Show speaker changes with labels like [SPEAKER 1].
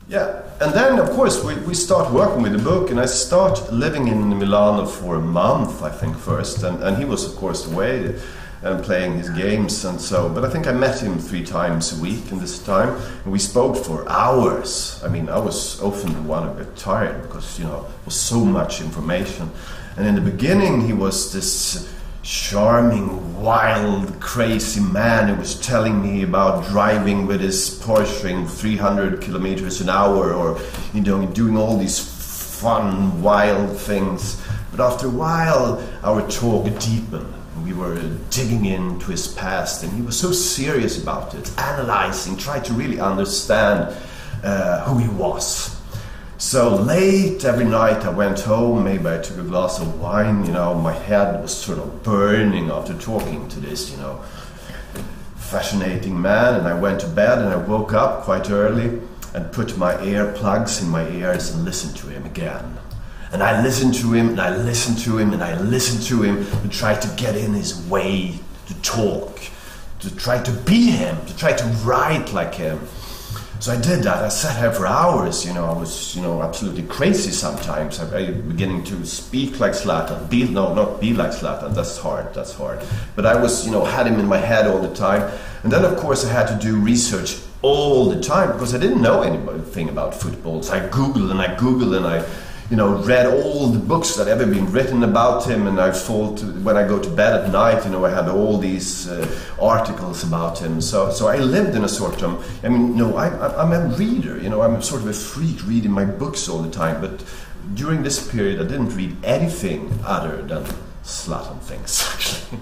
[SPEAKER 1] Yeah, and then of course we start working with the book, and I start living in Milano for a month, I think, first, and he was of course away and playing his games and so, but I think I met him 3 times a week in this time, and we spoke for hours. I mean, I was often the one a bit tired because, you know, it was so much information. And in the beginning he was this charming, wild, crazy man who was telling me about driving with his Porsche in 300 kilometers an hour, or, you know, doing all these fun, wild things. But after a while, our talk deepened. We were digging into his past, and he was so serious about it, analyzing, trying to really understand who he was. So late every night I went home, maybe I took a glass of wine, you know, my head was sort of burning after talking to this, you know, fascinating man, and I went to bed, and I woke up quite early and put my earplugs in my ears and listened to him again. And I listened to him, and I listened to him, and I listened to him to try to get in his way to talk, to try to be him, to try to write like him. So I did that. I sat here for hours, you know. I was, you know, absolutely crazy sometimes. I was beginning to speak like Zlatan. Not be like Zlatan. That's hard. But I was, you know, had him in my head all the time. And then, of course, I had to do research all the time because I didn't know anything about football. So I Googled and I, you know, read all the books that ever been written about him, and I fall to, when I go to bed at night, you know, I had all these articles about him. So I lived in a sort of, I mean, no, I'm a reader, you know, I'm sort of a freak reading my books all the time, but during this period I didn't read anything other than Zlatan things, actually.